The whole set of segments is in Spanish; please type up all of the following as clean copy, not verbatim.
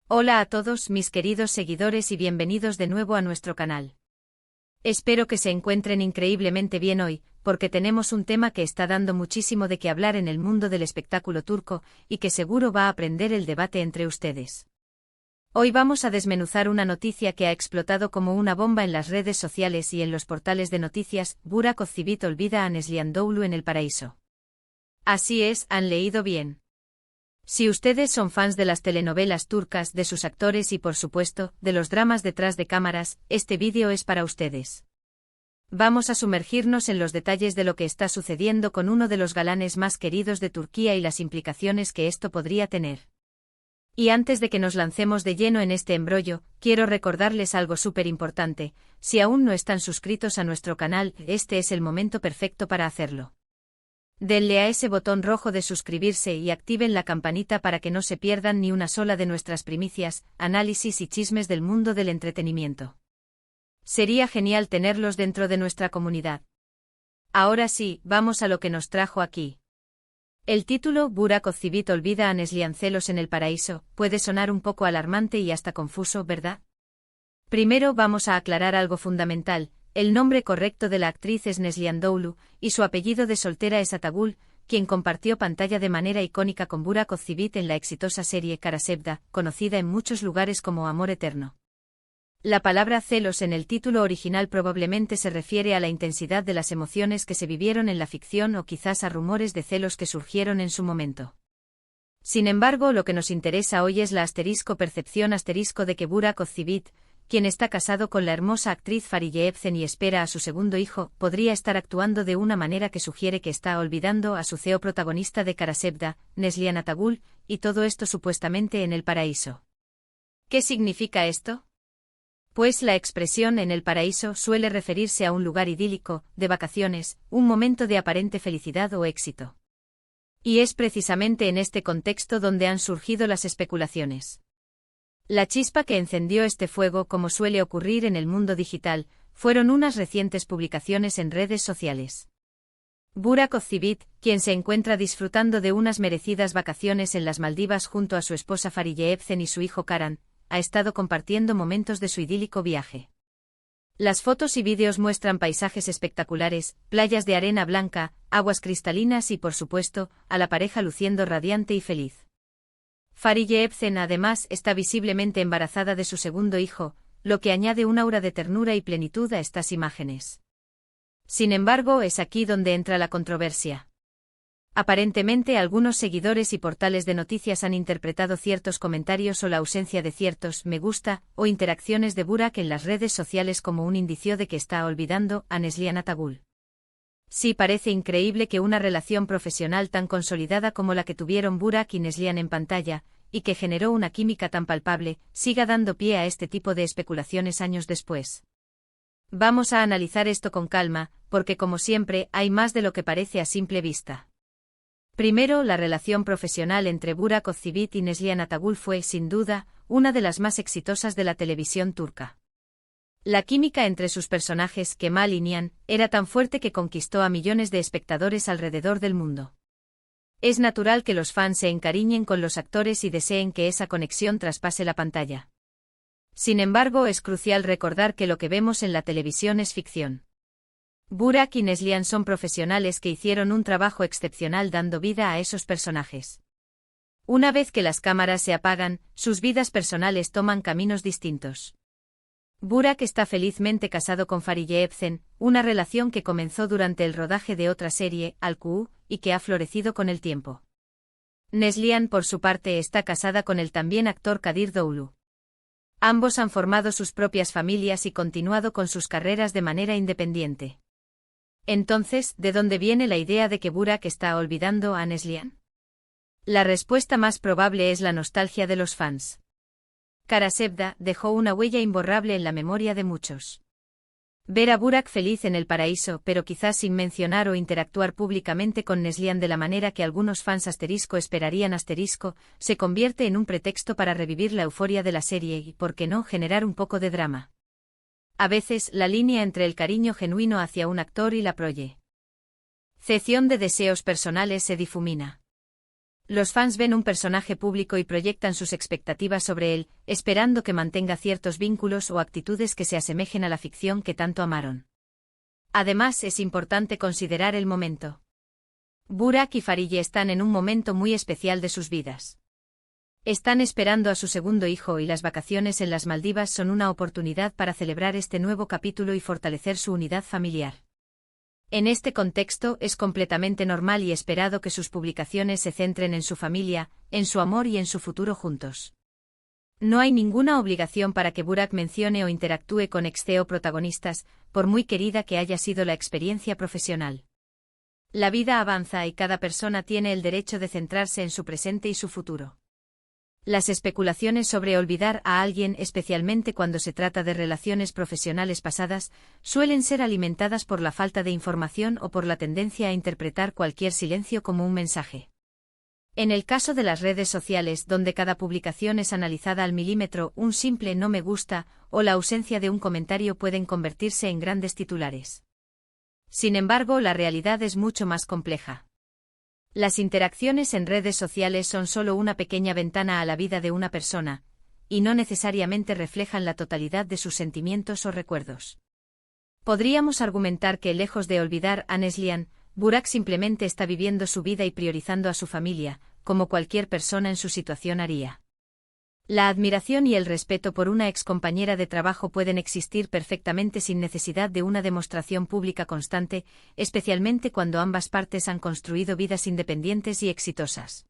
Hola a todos mis queridos seguidores y bienvenidos de nuevo a nuestro canal. Espero que se encuentren increíblemente bien hoy, porque tenemos un tema que está dando muchísimo de qué hablar en el mundo del espectáculo turco, y que seguro va a prender el debate entre ustedes. Hoy vamos a desmenuzar una noticia que ha explotado como una bomba en las redes sociales y en los portales de noticias: Burak Özçivit olvida a Neslihan Doğulu en el paraíso. Así es, han leído bien. Si ustedes son fans de las telenovelas turcas, de sus actores y por supuesto, de los dramas detrás de cámaras, este vídeo es para ustedes. Vamos a sumergirnos en los detalles de lo que está sucediendo con uno de los galanes más queridos de Turquía y las implicaciones que esto podría tener. Y antes de que nos lancemos de lleno en este embrollo, quiero recordarles algo súper importante: si aún no están suscritos a nuestro canal, este es el momento perfecto para hacerlo. Denle a ese botón rojo de suscribirse y activen la campanita para que no se pierdan ni una sola de nuestras primicias, análisis y chismes del mundo del entretenimiento. Sería genial tenerlos dentro de nuestra comunidad. Ahora sí, vamos a lo que nos trajo aquí. El título, Burak Özçivit olvida a Neslihan celos en el paraíso, puede sonar un poco alarmante y hasta confuso, ¿verdad? Primero vamos a aclarar algo fundamental. El nombre correcto de la actriz es Neslihan Doğulu, y su apellido de soltera es Atagül, quien compartió pantalla de manera icónica con Burak Özçivit en la exitosa serie Kara Sevda, conocida en muchos lugares como Amor Eterno. La palabra celos en el título original probablemente se refiere a la intensidad de las emociones que se vivieron en la ficción o quizás a rumores de celos que surgieron en su momento. Sin embargo, lo que nos interesa hoy es la percepción de que Burak Özçivit, quien está casado con la hermosa actriz Fariye Evcen y espera a su segundo hijo, podría estar actuando de una manera que sugiere que está olvidando a su CEO protagonista de Kara Sevda, Neslihan Atagül, y todo esto supuestamente en el paraíso. ¿Qué significa esto? Pues la expresión en el paraíso suele referirse a un lugar idílico, de vacaciones, un momento de aparente felicidad o éxito. Y es precisamente en este contexto donde han surgido las especulaciones. La chispa que encendió este fuego, como suele ocurrir en el mundo digital, fueron unas recientes publicaciones en redes sociales. Burak Özçivit, quien se encuentra disfrutando de unas merecidas vacaciones en las Maldivas junto a su esposa Fariye Evcen y su hijo Karan, ha estado compartiendo momentos de su idílico viaje. Las fotos y vídeos muestran paisajes espectaculares, playas de arena blanca, aguas cristalinas y, por supuesto, a la pareja luciendo radiante y feliz. Fariye Evcen además está visiblemente embarazada de su segundo hijo, lo que añade un aura de ternura y plenitud a estas imágenes. Sin embargo, es aquí donde entra la controversia. Aparentemente, algunos seguidores y portales de noticias han interpretado ciertos comentarios o la ausencia de ciertos me gusta o interacciones de Burak en las redes sociales como un indicio de que está olvidando a Neslihan Atagül. Sí, parece increíble que una relación profesional tan consolidada como la que tuvieron Burak y Neslihan en pantalla, y que generó una química tan palpable, siga dando pie a este tipo de especulaciones años después. Vamos a analizar esto con calma, porque como siempre, hay más de lo que parece a simple vista. Primero, la relación profesional entre Burak Özçivit y Neslihan Atagül fue, sin duda, una de las más exitosas de la televisión turca. La química entre sus personajes, Kemal y Nihan, era tan fuerte que conquistó a millones de espectadores alrededor del mundo. Es natural que los fans se encariñen con los actores y deseen que esa conexión traspase la pantalla. Sin embargo, es crucial recordar que lo que vemos en la televisión es ficción. Burak y Neslihan son profesionales que hicieron un trabajo excepcional dando vida a esos personajes. Una vez que las cámaras se apagan, sus vidas personales toman caminos distintos. Burak está felizmente casado con Fariye Evcen, una relación que comenzó durante el rodaje de otra serie, Al-Ku, y que ha florecido con el tiempo. Neslihan, por su parte, está casada con el también actor Kadir Doğulu. Ambos han formado sus propias familias y continuado con sus carreras de manera independiente. Entonces, ¿de dónde viene la idea de que Burak está olvidando a Neslihan? La respuesta más probable es la nostalgia de los fans. Kara Sevda dejó una huella imborrable en la memoria de muchos. Ver a Burak feliz en el paraíso, pero quizás sin mencionar o interactuar públicamente con Neslihan de la manera que algunos fans esperarían, se convierte en un pretexto para revivir la euforia de la serie y, ¿por qué no?, generar un poco de drama. A veces, la línea entre el cariño genuino hacia un actor y la proyección de deseos personales se difumina. Los fans ven un personaje público y proyectan sus expectativas sobre él, esperando que mantenga ciertos vínculos o actitudes que se asemejen a la ficción que tanto amaron. Además, es importante considerar el momento. Burak y Farije están en un momento muy especial de sus vidas. Están esperando a su segundo hijo y las vacaciones en las Maldivas son una oportunidad para celebrar este nuevo capítulo y fortalecer su unidad familiar. En este contexto, es completamente normal y esperado que sus publicaciones se centren en su familia, en su amor y en su futuro juntos. No hay ninguna obligación para que Burak mencione o interactúe con ex-CEO protagonistas, por muy querida que haya sido la experiencia profesional. La vida avanza y cada persona tiene el derecho de centrarse en su presente y su futuro. Las especulaciones sobre olvidar a alguien, especialmente cuando se trata de relaciones profesionales pasadas, suelen ser alimentadas por la falta de información o por la tendencia a interpretar cualquier silencio como un mensaje. En el caso de las redes sociales, donde cada publicación es analizada al milímetro, un simple no me gusta o la ausencia de un comentario pueden convertirse en grandes titulares. Sin embargo, la realidad es mucho más compleja. Las interacciones en redes sociales son solo una pequeña ventana a la vida de una persona, y no necesariamente reflejan la totalidad de sus sentimientos o recuerdos. Podríamos argumentar que, lejos de olvidar a Neslihan, Burak simplemente está viviendo su vida y priorizando a su familia, como cualquier persona en su situación haría. La admiración y el respeto por una excompañera de trabajo pueden existir perfectamente sin necesidad de una demostración pública constante, especialmente cuando ambas partes han construido vidas independientes y exitosas.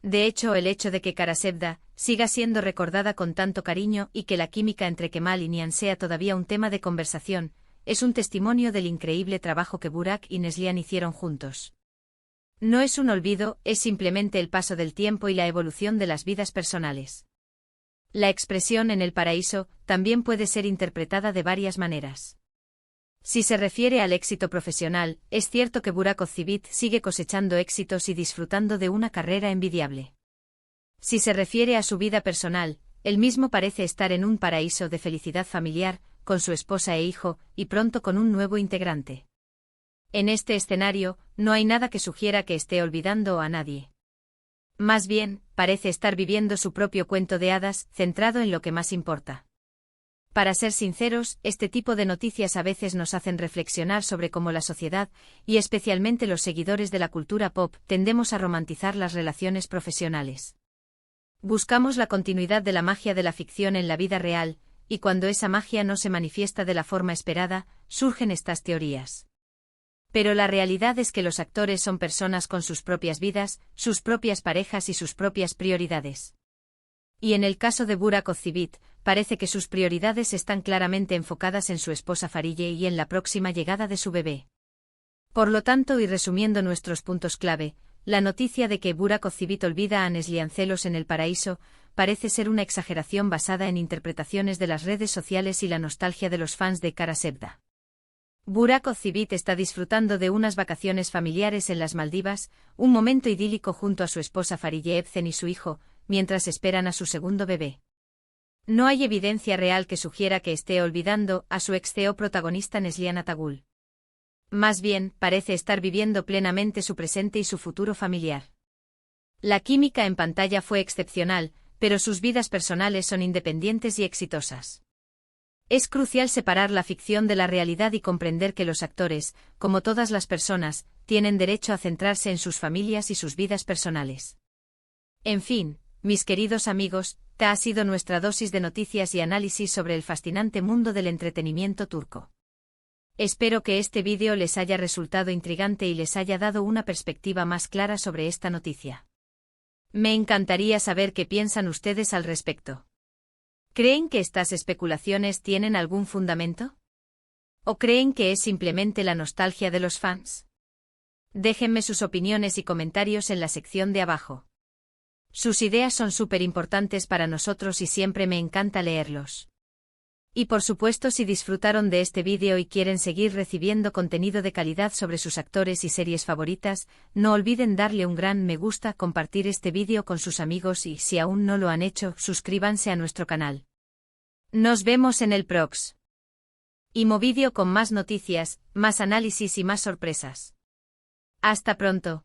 De hecho, el hecho de que Kara Sevda siga siendo recordada con tanto cariño y que la química entre Kemal y Nihan sea todavía un tema de conversación, es un testimonio del increíble trabajo que Burak y Neslihan hicieron juntos. No es un olvido, es simplemente el paso del tiempo y la evolución de las vidas personales. La expresión en el paraíso también puede ser interpretada de varias maneras. Si se refiere al éxito profesional, es cierto que Burak Ozceğit sigue cosechando éxitos y disfrutando de una carrera envidiable. Si se refiere a su vida personal, él mismo parece estar en un paraíso de felicidad familiar, con su esposa e hijo, y pronto con un nuevo integrante. En este escenario, no hay nada que sugiera que esté olvidando a nadie. Más bien, parece estar viviendo su propio cuento de hadas, centrado en lo que más importa. Para ser sinceros, este tipo de noticias a veces nos hacen reflexionar sobre cómo la sociedad, y especialmente los seguidores de la cultura pop, tendemos a romantizar las relaciones profesionales. Buscamos la continuidad de la magia de la ficción en la vida real, y cuando esa magia no se manifiesta de la forma esperada, surgen estas teorías. Pero la realidad es que los actores son personas con sus propias vidas, sus propias parejas y sus propias prioridades. Y en el caso de Burak Ozceğit, parece que sus prioridades están claramente enfocadas en su esposa Farije y en la próxima llegada de su bebé. Por lo tanto, y resumiendo nuestros puntos clave, la noticia de que Burak Ozceğit olvida a Neslihan celos en el paraíso, parece ser una exageración basada en interpretaciones de las redes sociales y la nostalgia de los fans de Kara Sevda. Burak Ozceğit está disfrutando de unas vacaciones familiares en las Maldivas, un momento idílico junto a su esposa Farije Evcen y su hijo, mientras esperan a su segundo bebé. No hay evidencia real que sugiera que esté olvidando a su ex-CEO protagonista Neslihan Atagul. Más bien, parece estar viviendo plenamente su presente y su futuro familiar. La química en pantalla fue excepcional, pero sus vidas personales son independientes y exitosas. Es crucial separar la ficción de la realidad y comprender que los actores, como todas las personas, tienen derecho a centrarse en sus familias y sus vidas personales. En fin, mis queridos amigos, esta ha sido nuestra dosis de noticias y análisis sobre el fascinante mundo del entretenimiento turco. Espero que este vídeo les haya resultado intrigante y les haya dado una perspectiva más clara sobre esta noticia. Me encantaría saber qué piensan ustedes al respecto. ¿Creen que estas especulaciones tienen algún fundamento? ¿O creen que es simplemente la nostalgia de los fans? Déjenme sus opiniones y comentarios en la sección de abajo. Sus ideas son súper importantes para nosotros y siempre me encanta leerlos. Y por supuesto, si disfrutaron de este vídeo y quieren seguir recibiendo contenido de calidad sobre sus actores y series favoritas, no olviden darle un gran me gusta, compartir este vídeo con sus amigos y, si aún no lo han hecho, suscríbanse a nuestro canal. Nos vemos en el próximo vídeo con más noticias, más análisis y más sorpresas. Hasta pronto.